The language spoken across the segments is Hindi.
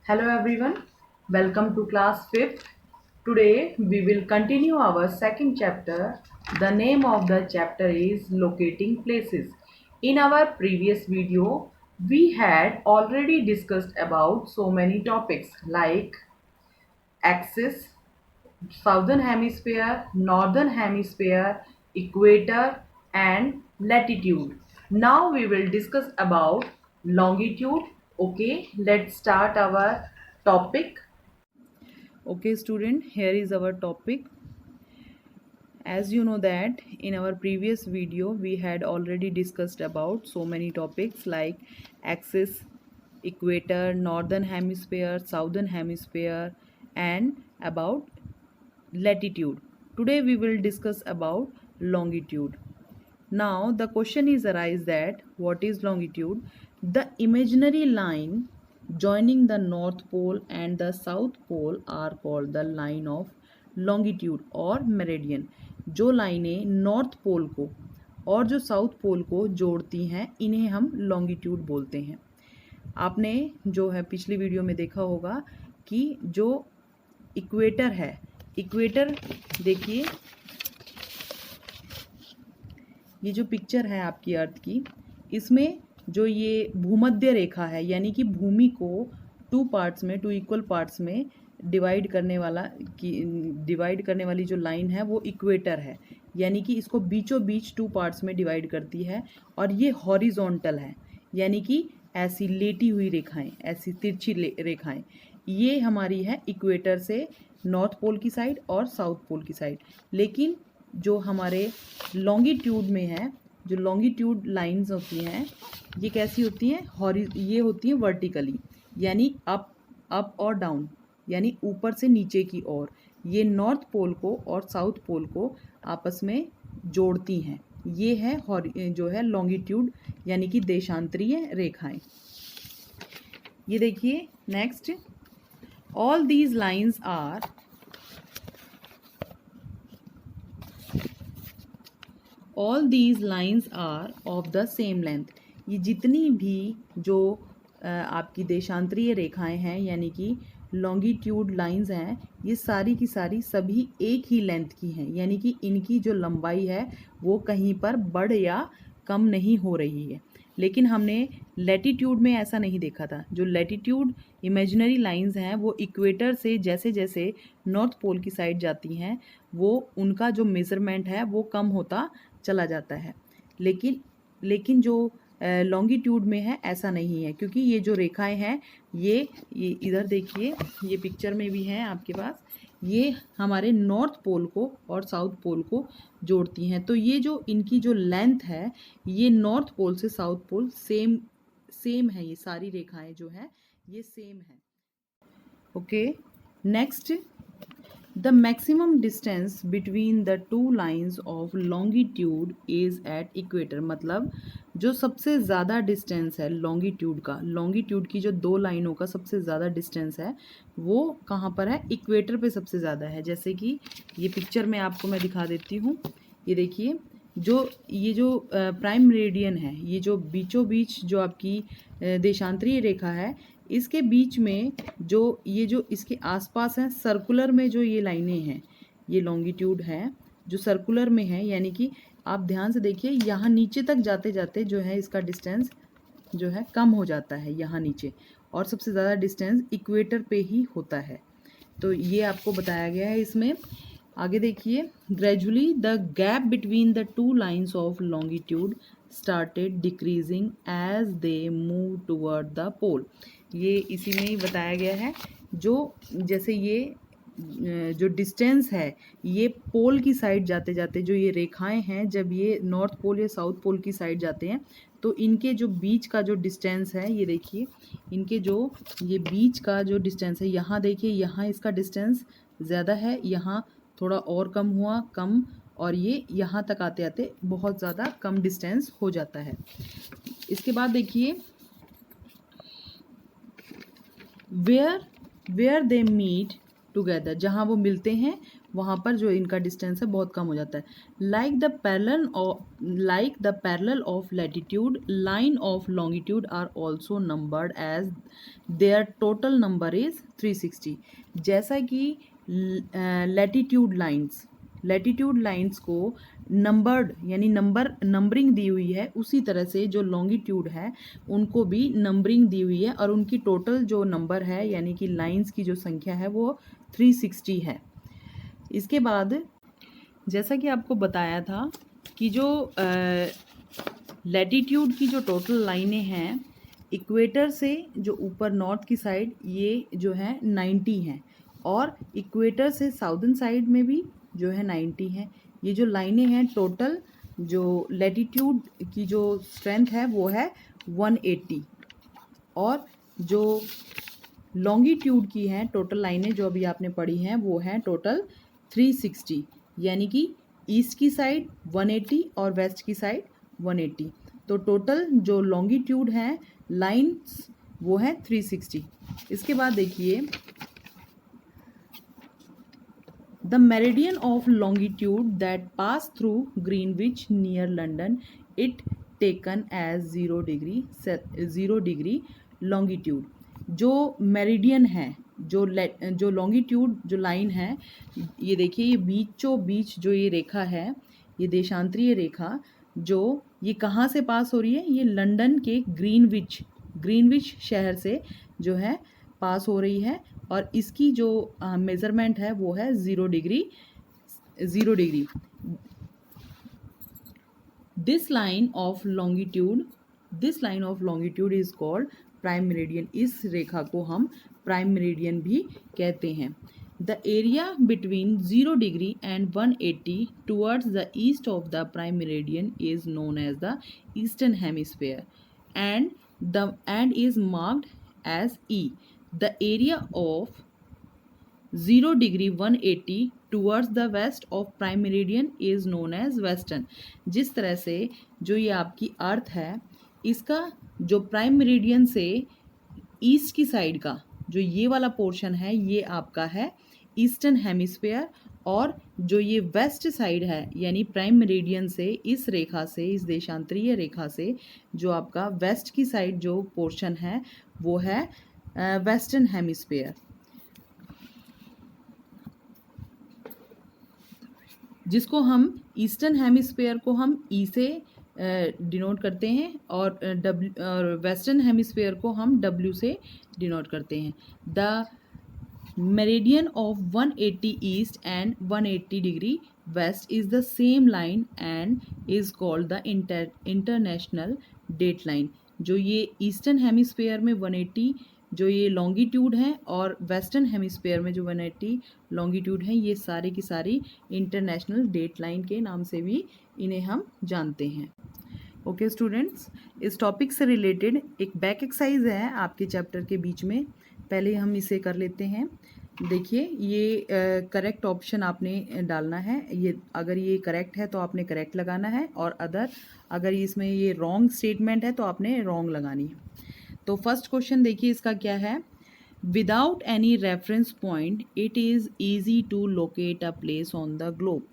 Hello everyone, welcome to class 5th. Today we will continue our second chapter. The name of the chapter is Locating Places. In our previous video, we had already discussed about so many topics like axis, southern hemisphere, northern hemisphere, equator and latitude. Now we will discuss about longitude. Okay, let's start our topic. Okay student, here is our topic. As you know that in our previous video we had already discussed about so many topics like axis, equator, northern hemisphere, southern hemisphere and about latitude. Today we will discuss about longitude. Now the question is arise that what is longitude? The imaginary line joining the north pole and the south pole are called the line of longitude और मेरिडियन. जो लाइनें नॉर्थ पोल को और जो साउथ पोल को जोड़ती हैं इन्हें हम लॉन्गिट्यूड बोलते हैं. आपने जो है पिछली वीडियो में देखा होगा कि जो इक्वेटर है, इक्वेटर देखिए ये जो पिक्चर है आपकी अर्थ की, इसमें जो ये भूमध्य रेखा है यानी कि भूमि को टू इक्वल पार्ट्स में डिवाइड करने वाली जो लाइन है वो इक्वेटर है. यानी कि इसको बीचों बीच टू पार्ट्स में डिवाइड करती है और ये हॉरिजॉन्टल है यानी कि ऐसी लेटी हुई रेखाएं, ऐसी तिरछी रेखाएं, ये हमारी है इक्वेटर से नॉर्थ पोल की साइड और साउथ पोल की साइड. लेकिन जो हमारे लॉन्गिट्यूड में है, जो लॉन्गिट्यूड लाइंस होती हैं ये कैसी होती हैं? ये होती हैं वर्टिकली यानी अप और डाउन यानी ऊपर से नीचे की ओर. ये नॉर्थ पोल को और साउथ पोल को आपस में जोड़ती हैं. ये है जो है लॉन्गिट्यूड यानी कि देशांतरीय रेखाएं. ये देखिए next, all these lines are all these lines are of the same length. ये जितनी भी जो आपकी देशांतरीय रेखाएं हैं यानी कि लॉन्गिट्यूड लाइंस हैं, ये सारी की सारी सभी एक ही लेंथ की हैं यानी कि इनकी जो लंबाई है वो कहीं पर बढ़ या कम नहीं हो रही है. लेकिन हमने लैटिट्यूड में ऐसा नहीं देखा था. जो लैटिट्यूड इमेजिनरी लाइंस हैं वो इक्वेटर से जैसे जैसे नॉर्थ पोल की साइड जाती हैं वो उनका जो मेज़रमेंट है वो कम होता चला जाता है. लेकिन जो लॉन्गिट्यूड में है ऐसा नहीं है, क्योंकि ये जो रेखाएं हैं ये इधर देखिए, ये पिक्चर में भी हैं आपके पास, ये हमारे नॉर्थ पोल को और साउथ पोल को जोड़ती हैं. तो ये जो इनकी जो लेंथ है ये नॉर्थ पोल से साउथ पोल सेम है. ये सारी रेखाएं जो हैं ये सेम है. Okay next, the maximum distance between the two lines of longitude is at equator. मतलब जो सबसे ज़्यादा डिस्टेंस है लॉन्गिट्यूड का, लॉन्गिट्यूड की जो दो लाइनों का सबसे ज़्यादा डिस्टेंस है वो कहाँ पर है? इक्वेटर पे सबसे ज़्यादा है. जैसे कि ये पिक्चर में आपको मैं दिखा देती हूँ. ये देखिए ये जो प्राइम मेरिडियन है, ये जो बीचों बीच जो आपकी देशांतरीय रेखा है, इसके बीच में जो इसके आसपास हैं सर्कुलर में जो ये लाइनें हैं, ये लॉन्गिट्यूड है जो सर्कुलर में है. यानी कि आप ध्यान से देखिए, यहाँ नीचे तक जाते जाते जो है इसका डिस्टेंस जो है कम हो जाता है यहाँ नीचे, और सबसे ज़्यादा डिस्टेंस इक्वेटर पे ही होता है. तो ये आपको बताया गया है इसमें. आगे देखिए, gradually the gap between the two lines of longitude started decreasing as they move toward the pole. ये इसी में ही बताया गया है. जो जैसे ये जो डिस्टेंस है ये पोल की साइड जाते जाते जो ये रेखाएं हैं, जब ये नॉर्थ पोल या साउथ पोल की साइड जाते हैं तो इनके जो बीच का जो डिस्टेंस है, ये देखिए इनके जो ये बीच का जो डिस्टेंस है, यहाँ देखिए यहाँ इसका डिस्टेंस ज़्यादा है, यहाँ थोड़ा और कम हुआ कम, और ये यहाँ तक आते आते बहुत ज़्यादा कम डिस्टेंस हो जाता है. इसके बाद देखिए, वेयर दे मीट टुगेदर, जहाँ वो मिलते हैं वहाँ पर जो इनका डिस्टेंस है बहुत कम हो जाता है. Like the parallel of latitude, line of longitude are also numbered as their total number is 360. जैसा कि लैटिट्यूड लाइंस को नंबर्ड यानी नंबरिंग दी हुई है, उसी तरह से जो लॉन्गिट्यूड है उनको भी नंबरिंग दी हुई है और उनकी टोटल जो नंबर है यानी कि लाइंस की जो संख्या है वो 360 है. इसके बाद जैसा कि आपको बताया था कि जो लैटिट्यूड की जो टोटल लाइनें हैं, इक्वेटर से जो ऊपर नॉर्थ की साइड ये जो है 90 हैं और इक्वेटर से साउदर्न साइड में भी जो है 90 हैं. ये जो लाइनें हैं टोटल जो लैटिट्यूड की जो स्ट्रेंथ है वो है 180 और जो लॉन्गिट्यूड की हैं टोटल लाइनें जो अभी आपने पढ़ी हैं वो हैं टोटल 360, यानी कि ईस्ट की साइड 180 और वेस्ट की साइड 180. तो टोटल जो लॉन्गिट्यूड हैं लाइंस वो है 360. इसके बाद देखिए the meridian of longitude that pass through Greenwich near London it taken as 0 degree longitude. जो मेरिडियन है जो लॉन्गिट्यूड जो लाइन है, ये देखिए ये बीच जो ये रेखा है, ये देशांतरीय रेखा जो ये कहाँ से पास हो रही है, ये लंदन के ग्रीनविच शहर से जो है पास हो रही है और इसकी जो मेज़रमेंट है वो है 0 degree. This line of longitude is called prime meridian. इस रेखा को हम प्राइम मेरिडियन भी कहते हैं. The area between 0 degree and 180 towards the east of the prime meridian is known as the eastern hemisphere and is marked as E. The area of 0 degree 180 towards the west of prime meridian is known as western. जिस तरह से जो ये आपकी अर्थ है, इसका जो प्राइम मेरिडियन से ईस्ट की साइड का जो ये वाला पोर्शन है ये आपका है ईस्टर्न हेमिस्फेयर और जो ये वेस्ट साइड है यानी प्राइम मेरिडियन से इस देशांतरीय रेखा से जो आपका वेस्ट की साइड जो पोर्शन है वो है वेस्टर्न हेमिस्फेयर. जिसको हम ईस्टर्न हेमिस्फेयर को हम ई से डिनोट करते हैं और वेस्टर्न हेमिस्फेयर को हम डब्ल्यू से डिनोट करते हैं. The meridian of 180 east and 180 degree west is the same line and is called the international date line. जो ये ईस्टर्न हेमिस्फेयर में 180 जो ये लॉन्गिट्यूड है और वेस्टर्न हेमिस्फेयर में जो 180 लॉन्गिट्यूड है, ये सारी की सारी इंटरनेशनल डेट लाइन के नाम से भी इन्हें हम जानते हैं. ओके स्टूडेंट्स, इस टॉपिक से रिलेटेड एक बैक एक्सरसाइज है आपके चैप्टर के बीच में. पहले हम इसे कर लेते हैं. देखिए ये करेक्ट ऑप्शन आपने डालना है. ये अगर ये करेक्ट है तो आपने करेक्ट लगाना है और अगर इसमें ये रॉन्ग स्टेटमेंट है तो आपने रॉन्ग लगानी है. तो फर्स्ट क्वेश्चन देखिए इसका क्या है. Without any reference point it is easy to locate a place on the globe.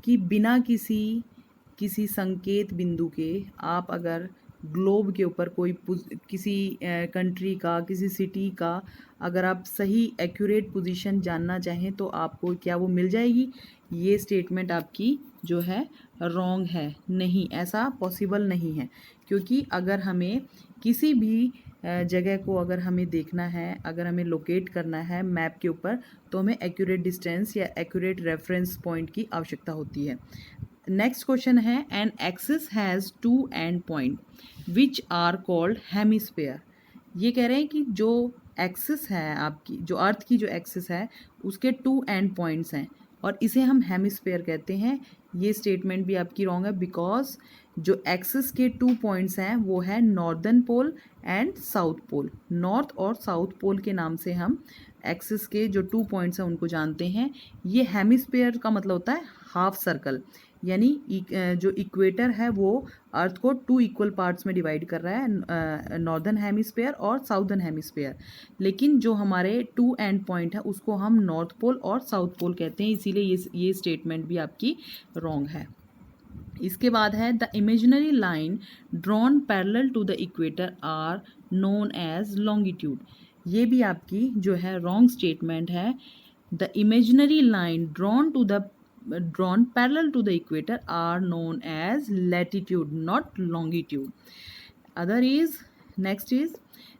कि बिना किसी संकेत बिंदु के आप अगर ग्लोब के ऊपर किसी कंट्री का किसी सिटी का अगर आप सही एक्यूरेट पोजीशन जानना चाहें तो आपको क्या वो मिल जाएगी. ये स्टेटमेंट आपकी जो है रॉन्ग है. नहीं, ऐसा पॉसिबल नहीं है. क्योंकि अगर हमें किसी भी जगह को अगर हमें देखना है, अगर हमें लोकेट करना है मैप के ऊपर, तो हमें एक्यूरेट डिस्टेंस या एक्यूरेट रेफरेंस पॉइंट की आवश्यकता होती है. नेक्स्ट क्वेश्चन है an axis has 2 and point which are called hemisphere. ये कह रहे हैं कि जो एक्सिस है आपकी, जो अर्थ की जो एक्सिस है उसके 2 एंड पॉइंट्स हैं और इसे हम हेमिस्फेयर कहते हैं. ये स्टेटमेंट भी आपकी रॉन्ग है बिकॉज जो एक्सिस के 2 पॉइंट्स हैं वो है northern pole and south pole. North और साउथ पोल के नाम से हम एक्सिस के जो 2 पॉइंट्स हैं उनको जानते हैं. ये हेमिस्फेयर का मतलब होता है हाफ सर्कल. यानी जो इक्वेटर है वो अर्थ को 2 इक्वल पार्ट्स में डिवाइड कर रहा है, नॉर्दर्न हेमिस्फेयर और साउदर्न हेमिस्फेयर। लेकिन जो हमारे 2 एंड पॉइंट है उसको हम नॉर्थ पोल और साउथ पोल कहते हैं, इसीलिए ये स्टेटमेंट भी आपकी रॉन्ग है। इसके बाद है the imaginary line drawn parallel to the equator are known as longitude. ये भी आपकी जो है रॉन्ग स्टेटमेंट है। The imaginary line drawn parallel to the equator are known as latitude, not longitude. Other is next is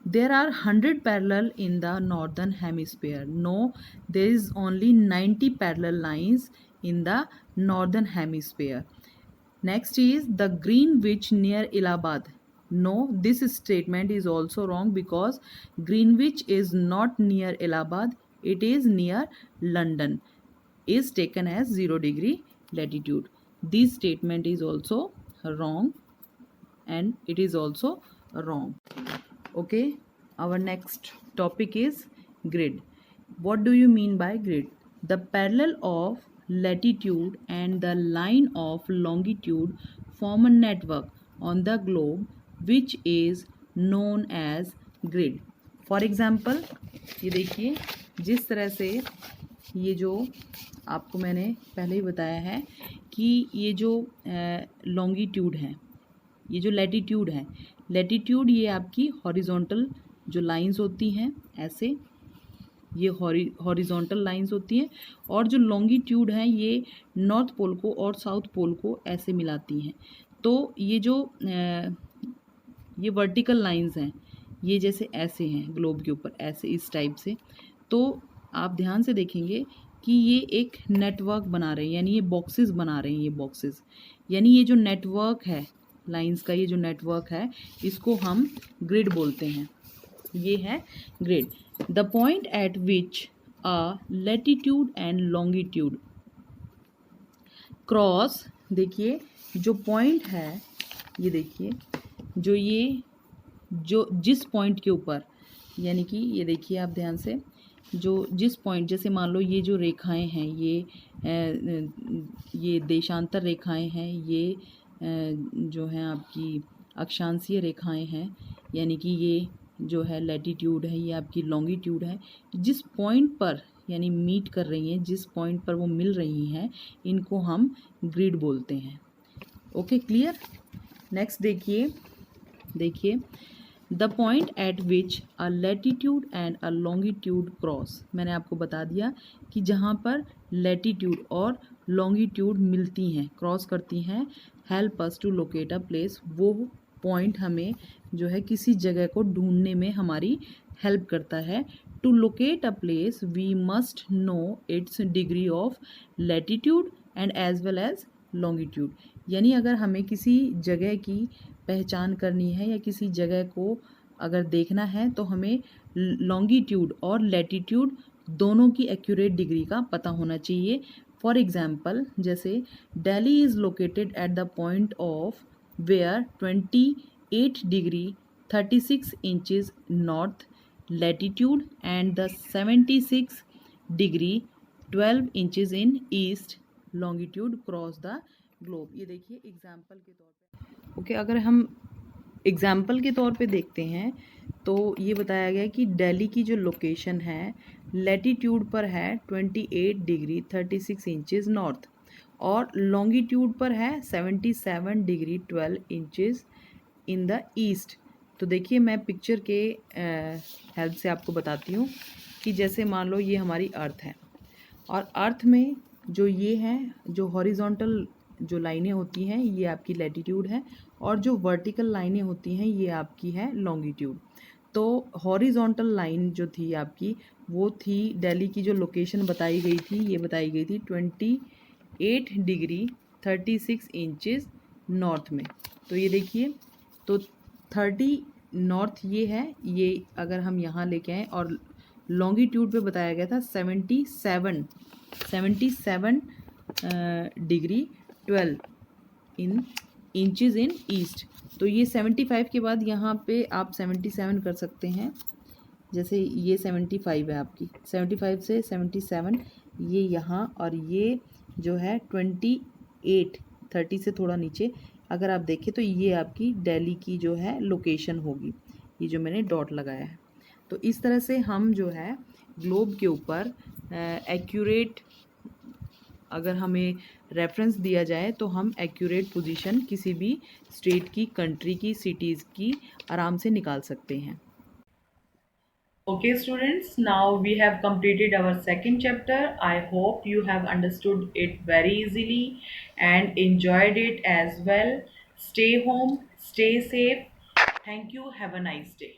there are 100 parallel in the northern hemisphere. No, there is only 90 parallel lines in the northern hemisphere. Next is the Greenwich near Allahabad. No, this statement is also wrong because Greenwich is not near Allahabad, it is near London, is taken as 0 degree latitude. This statement is also wrong and it is also wrong. Okay, our next topic is grid. What do you mean by grid? The parallel of latitude and the line of longitude form a network on the globe which is known as grid. For example, ये देखिए जिस तरह से ये जो आपको मैंने पहले ही बताया है कि ये जो लॉन्गिट्यूड है, ये जो लैटिट्यूड है, लैटिट्यूड ये आपकी हॉरिजॉन्टल जो लाइंस होती हैं ऐसे, ये हॉरिजॉन्टल लाइंस होती हैं, और जो लॉन्गिट्यूड हैं ये नॉर्थ पोल को और साउथ पोल को ऐसे मिलाती हैं। तो ये जो ये वर्टिकल लाइंस हैं ये जैसे ऐसे हैं ग्लोब के ऊपर ऐसे इस टाइप से, तो आप ध्यान से देखेंगे कि ये एक नेटवर्क बना रहे हैं, यानी ये बॉक्सेस बना रहे हैं, ये बॉक्सेस यानी ये जो नेटवर्क है लाइंस का, ये जो नेटवर्क है इसको हम ग्रिड बोलते हैं। ये है grid. The point eight which a latitude and longitude cross, देखिए जो पॉइंट है ये देखिए जो जिस पॉइंट के ऊपर, यानी कि ये देखिए आप ध्यान से, जो जिस पॉइंट, जैसे मान लो ये जो रेखाएं हैं ये देशांतर रेखाएं हैं, ये जो हैं आपकी अक्षांशीय रेखाएं हैं, यानी कि ये जो है लैटिट्यूड है, ये आपकी लॉन्गिट्यूड है। जिस पॉइंट पर यानी मीट कर रही हैं, जिस पॉइंट पर वो मिल रही हैं, इनको हम ग्रिड बोलते हैं। Okay, clear. नेक्स्ट देखिए the point eight which a latitude and a longitude cross. मैंने आपको बता दिया कि जहाँ पर लैटिट्यूड और लॉन्गिट्यूड मिलती हैं, क्रॉस करती हैं, help us to locate a place. वो पॉइंट हमें जो है किसी जगह को ढूंढने में हमारी हेल्प करता है। To locate a place we must know its degree of latitude and as well as longitude. यानी अगर हमें किसी जगह की पहचान करनी है या किसी जगह को अगर देखना है तो हमें लॉन्गिट्यूड और लैटिट्यूड दोनों की एक्यूरेट डिग्री का पता होना चाहिए। फॉर एग्जाम्पल, जैसे Delhi is located at the point of where 28 degree 36 inches north latitude and the 76 degree 12 inches in east longitude cross the globe. ये देखिए एग्जाम्पल के तौर पे। ओके, अगर हम एग्जाम्पल के तौर पे देखते हैं तो ये बताया गया कि दिल्ली की जो लोकेशन है लैटिट्यूड पर है 28 डिग्री 36 इंचज़ नॉर्थ और लॉन्गिट्यूड पर है 77 degree 12 inches in the east. तो देखिए मैं पिक्चर के हेल्प से आपको बताती हूँ कि जैसे मान लो ये हमारी अर्थ है और अर्थ में जो ये है, जो हॉरिजॉन्टल जो लाइनें होती हैं ये आपकी लैटिट्यूड है और जो वर्टिकल लाइनें होती हैं ये आपकी है लॉन्गिट्यूड। तो हॉरिजॉन्टल लाइन जो थी आपकी वो थी दिल्ली की जो लोकेशन बताई गई थी, ये बताई गई थी 28 डिग्री 36 इंचज़ नॉर्थ में। तो ये देखिए, तो 30 नॉर्थ ये है, ये अगर हम यहाँ लेके आएँ और लॉन्गिट्यूड पे बताया गया था 77 डिग्री 12 इंचज़ इन ईस्ट। तो ये 75 के बाद यहाँ पे आप 77 कर सकते हैं। जैसे ये 75 है आपकी, 75 से 77 ये यहाँ, और ये जो है 28 30 से थोड़ा नीचे अगर आप देखें तो ये आपकी दिल्ली की जो है लोकेशन होगी, ये जो मैंने डॉट लगाया है। तो इस तरह से हम जो है ग्लोब के ऊपर एक्यूरेट, अगर हमें रेफरेंस दिया जाए तो हम एक्यूरेट पोजीशन किसी भी स्टेट की, कंट्री की, सिटीज़ की आराम से निकाल सकते हैं। Okay, students, now we have completed our second chapter. I hope you have understood it very easily and enjoyed it as well. Stay home, stay safe. Thank you. Have a nice day.